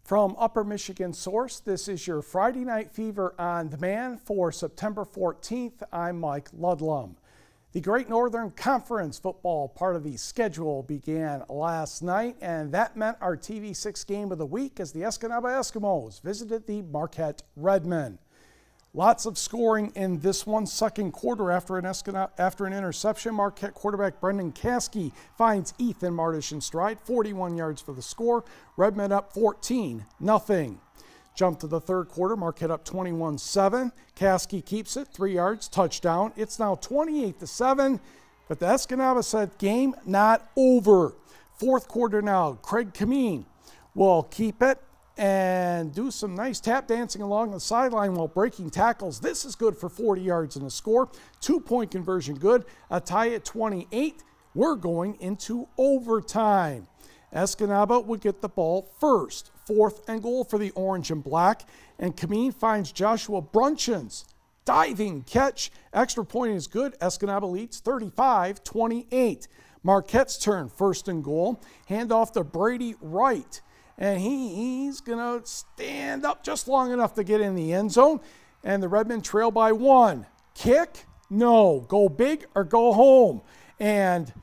From Upper Michigan Source, this is your Friday Night Fever on Demand for September 14th. I'm Mike Ludlum. The Great Northern Conference football part of the schedule began last night, and that meant our TV6 game of the week as the Escanaba Eskimos visited the Marquette Redmen. Lots of scoring in this one. Second quarter after an interception, Marquette quarterback Brendan Caskey finds Ethan Martish in stride, 41 yards for the score. Redmen up 14-0. Jump to the third quarter, Marquette up 21-7. Caskey keeps it, 3 yards, touchdown. It's now 28-7, but the Escanaba said game not over. Fourth quarter now, Craig Kameen will keep it and do some nice tap dancing along the sideline while breaking tackles. This is good for 40 yards and a score. 2-point conversion good. A tie at 28. We're going into overtime. Escanaba would get the ball first. 4th and goal for the orange and black. And Kameen finds Joshua Brunchen's diving catch. Extra point is good. Escanaba leads 35-28. Marquette's turn, 1st and goal. Handoff to Brady Wright. And he's going to stand up just long enough to get in the end zone. And the Redmen trail by 1. Kick? No. Go big or go home. And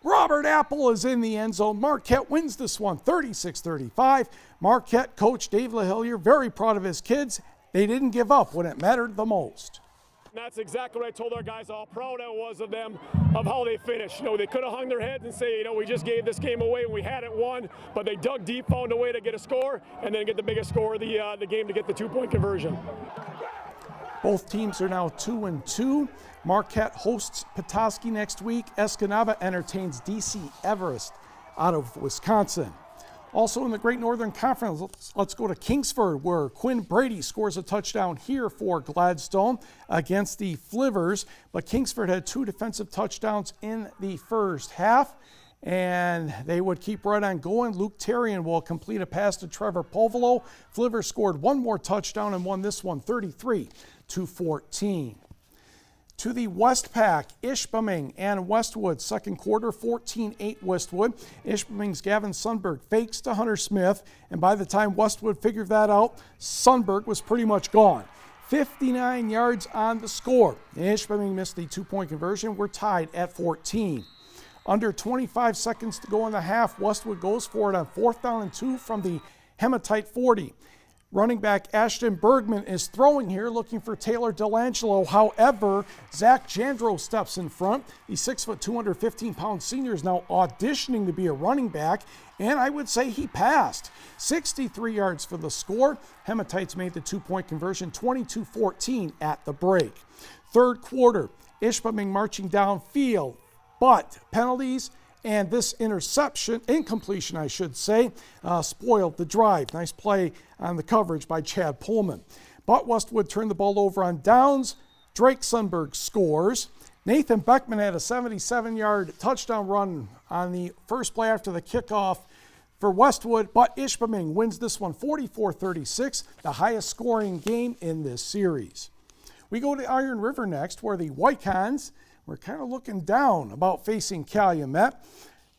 Robert Apple is in the end zone. Marquette wins this one, 36-35. Marquette coach Dave LaHillier, very proud of his kids. They didn't give up when it mattered the most. That's exactly what I told our guys, how proud I was of them, of how they finished. They could have hung their heads and say, we just gave this game away and we had it won, but they dug deep, found a way to get a score, and then get the biggest score of the game to get the 2-point conversion. Both teams are now 2-2. Marquette hosts Petoskey next week. Escanaba entertains DC Everest out of Wisconsin. Also in the Great Northern Conference, let's go to Kingsford, where Quinn Brady scores a touchdown here for Gladstone against the Flivers. But Kingsford had 2 defensive touchdowns in the first half, and they would keep right on going. Luke Terrian will complete a pass to Trevor Polvolo. Flivers scored 1 more touchdown and won this one 33-14. To the West Pack, Ishpeming and Westwood, second quarter, 14-8 Westwood. Ishpeming's Gavin Sundberg fakes to Hunter Smith, and by the time Westwood figured that out, Sundberg was pretty much gone. 59 yards on the score. Ishpeming missed the 2-point conversion. We're tied at 14. Under 25 seconds to go in the half, Westwood goes for it on 4th down and 2 from the Hematite 40. Running back Ashton Bergman is throwing here, looking for Taylor Delangelo. However, Zach Jandro steps in front. The 6', 215-pound senior is now auditioning to be a running back, and I would say he passed. 63 yards for the score. Hematites made the 2-point conversion, 22-14 at the break. Third quarter, Ishpeming marching downfield, but penalties and this incompletion, I should say, spoiled the drive. Nice play on the coverage by Chad Pullman. But Westwood turned the ball over on downs. Drake Sundberg scores. Nathan Beckman had a 77-yard touchdown run on the first play after the kickoff for Westwood, but Ishpeming wins this one 44-36, the highest scoring game in this series. We go to Iron River next, where the Whitecons were kind of looking down about facing Calumet.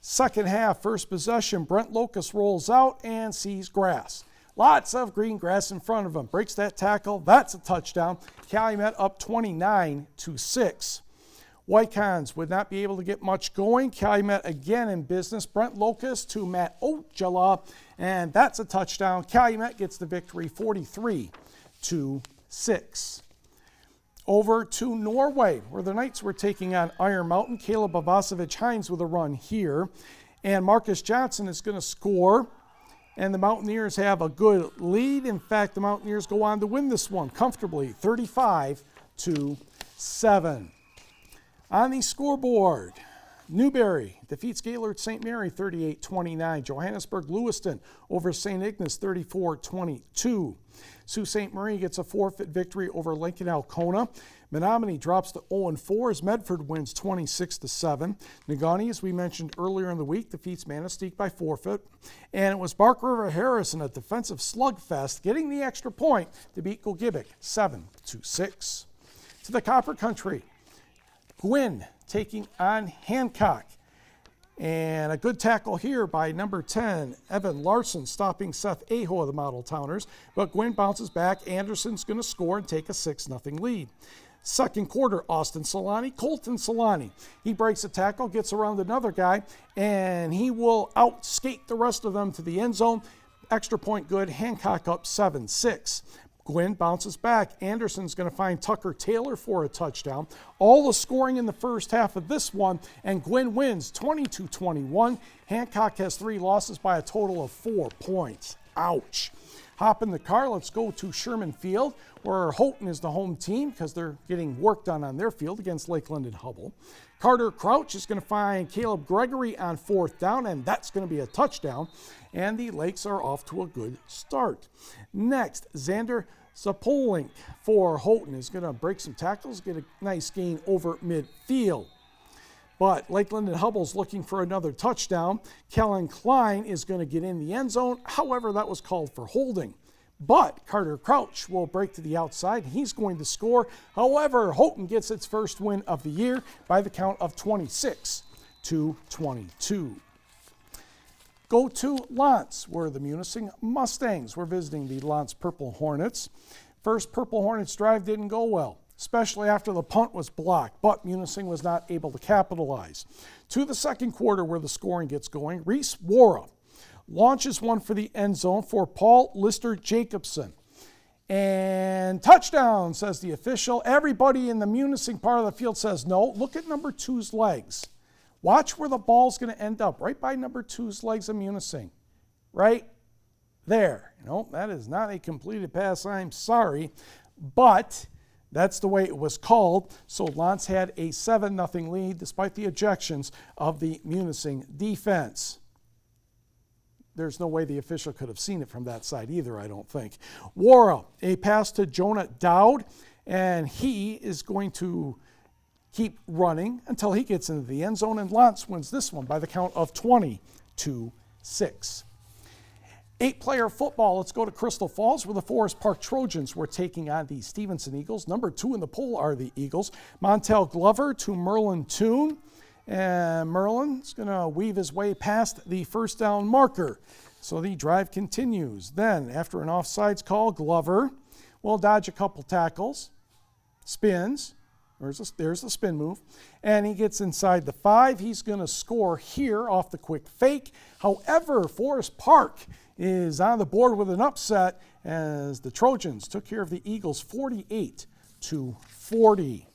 Second half, first possession, Brent Locust rolls out and sees grass. Lots of green grass in front of him. Breaks that tackle. That's a touchdown. Calumet up 29-6. Whitecons would not be able to get much going. Calumet again in business. Brent Locust to Matt Ojala, and that's a touchdown. Calumet gets the victory 43-6. Over to Norway, where the Knights were taking on Iron Mountain. Caleb Avasevich-Hines with a run here. And Marcus Johnson is going to score. And the Mountaineers have a good lead. In fact, the Mountaineers go on to win this one comfortably, 35-7. On the scoreboard, Newberry defeats Gaylord St. Mary 38-29. Johannesburg Lewiston over St. Ignace 34-22. Sault Ste. Marie gets a forfeit victory over Lincoln Alcona. Menominee drops to 0-4 as Medford wins 26-7. Negaunee, as we mentioned earlier in the week, defeats Manistee by forfeit. And it was Bark River Harris in a defensive slugfest getting the extra point to beat Gogebic 7-6. To the Copper Country, Gwynn taking on Hancock. And a good tackle here by number 10, Evan Larson, stopping Seth Aho of the Model Towners. But Gwynn bounces back. Anderson's going to score and take a 6-0 lead. Second quarter, Austin Solani, Colton Solani. He breaks a tackle, gets around another guy, and he will outskate the rest of them to the end zone. Extra point good, Hancock up 7-6. Gwynn bounces back. Anderson's going to find Tucker Taylor for a touchdown. All the scoring in the first half of this one, and Gwynn wins 22-21. Hancock has 3 losses by a total of 4 points. Ouch. Hop in the car. Let's go to Sherman Field, where Houghton is the home team because they're getting work done on their field against Lakeland and Hubble. Carter Crouch is going to find Caleb Gregory on 4th down, and that's going to be a touchdown. And the Lakes are off to a good start. Next, Xander Zapoling for Houghton is going to break some tackles, get a nice gain over midfield. But Lakeland and Hubble's looking for another touchdown. Kellen Klein is going to get in the end zone. However, that was called for holding. But Carter Crouch will break to the outside. He's going to score. However, Houghton gets its first win of the year by the count of 26-22. Go to Lance, where the Munising Mustangs were visiting the Lance Purple Hornets. First Purple Hornets drive didn't go well, especially after the punt was blocked, but Munising was not able to capitalize. To the second quarter, where the scoring gets going, Reese Wara launches one for the end zone for Paul Lister Jacobson. And touchdown, says the official. Everybody in the Munising part of the field says no. Look at number 2's legs. Watch where the ball's going to end up, right by number 2's legs of Munising. Right there. That is not a completed pass. I'm sorry. But that's the way it was called. So Lance had a 7-0 lead despite the objections of the Munising defense. There's no way the official could have seen it from that side either, I don't think. Wara, a pass to Jonah Dowd, and he is going to keep running until he gets into the end zone, and Lance wins this one by the count of 20-6. 8-player football. Let's go to Crystal Falls, where the Forest Park Trojans were taking on the Stephenson Eagles. Number 2 in the poll are the Eagles. Montel Glover to Merlin Toon. And Merlin's going to weave his way past the first down marker. So the drive continues. Then, after an offsides call, Glover will dodge a couple tackles, spins. There's the spin move. And he gets inside the 5. He's going to score here off the quick fake. However, Forest Park is on the board with an upset as the Trojans took care of the Eagles 48-40.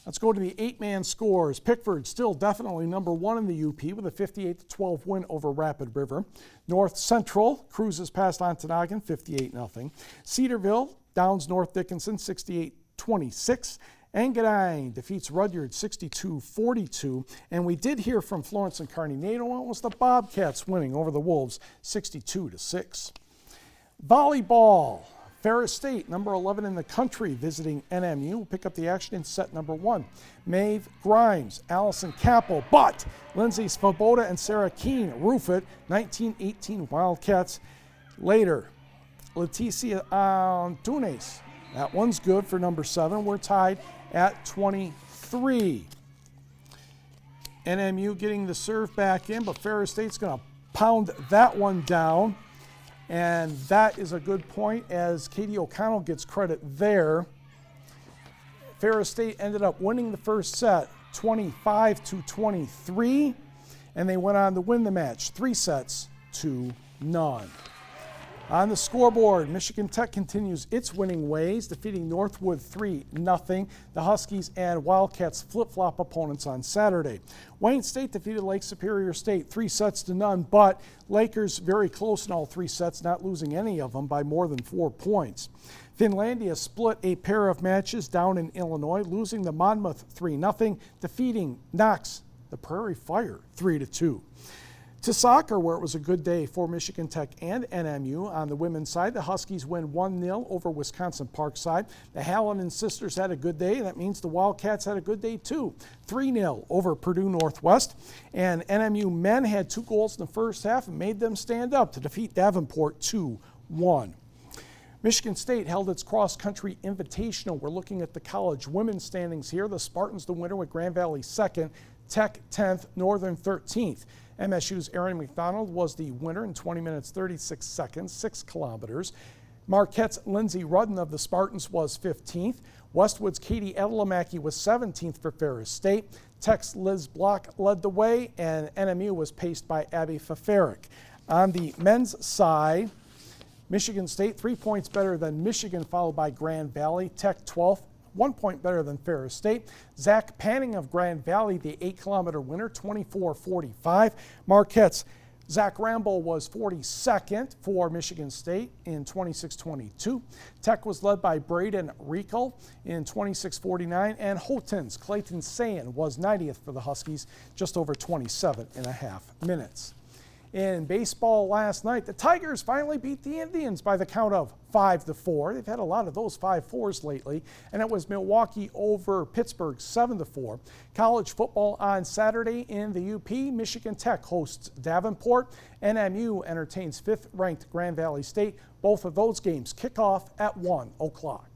Let's go to the 8-man scores. Pickford still definitely number 1 in the UP with a 58-12 win over Rapid River. North Central cruises past Ontonagon 58-0. Cedarville downs North Dickinson 68-26. Engadine defeats Rudyard 62-42. And we did hear from Florence and Kearney Nato, and it was the Bobcats winning over the Wolves 62-6. Volleyball. Ferris State, number 11 in the country, visiting NMU. Will pick up the action in set number 1. Maeve Grimes, Allison Capel, but Lindsay Svoboda and Sarah Keene roof it. 19-18 Wildcats. Later, Leticia Antunes. That one's good for number 7. We're tied at 23. NMU getting the serve back in, but Ferris State's going to pound that one down. And that is a good point as Katie O'Connell gets credit there. Ferris State ended up winning the first set 25-23, and they went on to win the match 3-0. On the scoreboard, Michigan Tech continues its winning ways, defeating Northwood 3-0. The Huskies and Wildcats flip-flop opponents on Saturday. Wayne State defeated Lake Superior State 3-0, but Lakers very close in all 3 sets, not losing any of them by more than 4 points. Finlandia split a pair of matches down in Illinois, losing to Monmouth 3-0, defeating Knox, the Prairie Fire, 3-2. To soccer, where it was a good day for Michigan Tech and NMU. On the women's side, the Huskies win 1-0 over Wisconsin Parkside. The Hallinan sisters had a good day. That means the Wildcats had a good day too. 3-0 over Purdue Northwest. And NMU men had 2 goals in the first half and made them stand up to defeat Davenport 2-1. Michigan State held its cross-country invitational. We're looking at the college women's standings here. The Spartans the winner with Grand Valley second. Tech 10th, Northern 13th. MSU's Aaron McDonald was the winner in 20 minutes 36 seconds, 6 kilometers. Marquette's Lindsey Rudden of the Spartans was 15th. Westwood's Katie Edelamaki was 17th for Ferris State. Tech's Liz Block led the way, and NMU was paced by Abby Fafaric. On the men's side, Michigan State 3 points better than Michigan, followed by Grand Valley. Tech 12th, 1 point better than Ferris State. Zach Panning of Grand Valley, the 8-kilometer winner, 24:45. Marquette's Zach Rambo was 42nd for Michigan State in 26:22. Tech was led by Braden Riekle in 26:49, and Houghton's Clayton Sayan was 90th for the Huskies, just over 27.5 minutes. In baseball last night, the Tigers finally beat the Indians by the count of 5-4. They've had a lot of those 5-4s lately, and it was Milwaukee over Pittsburgh 7-4. College football on Saturday in the UP. Michigan Tech hosts Davenport. NMU entertains 5th-ranked Grand Valley State. Both of those games kick off at 1 o'clock.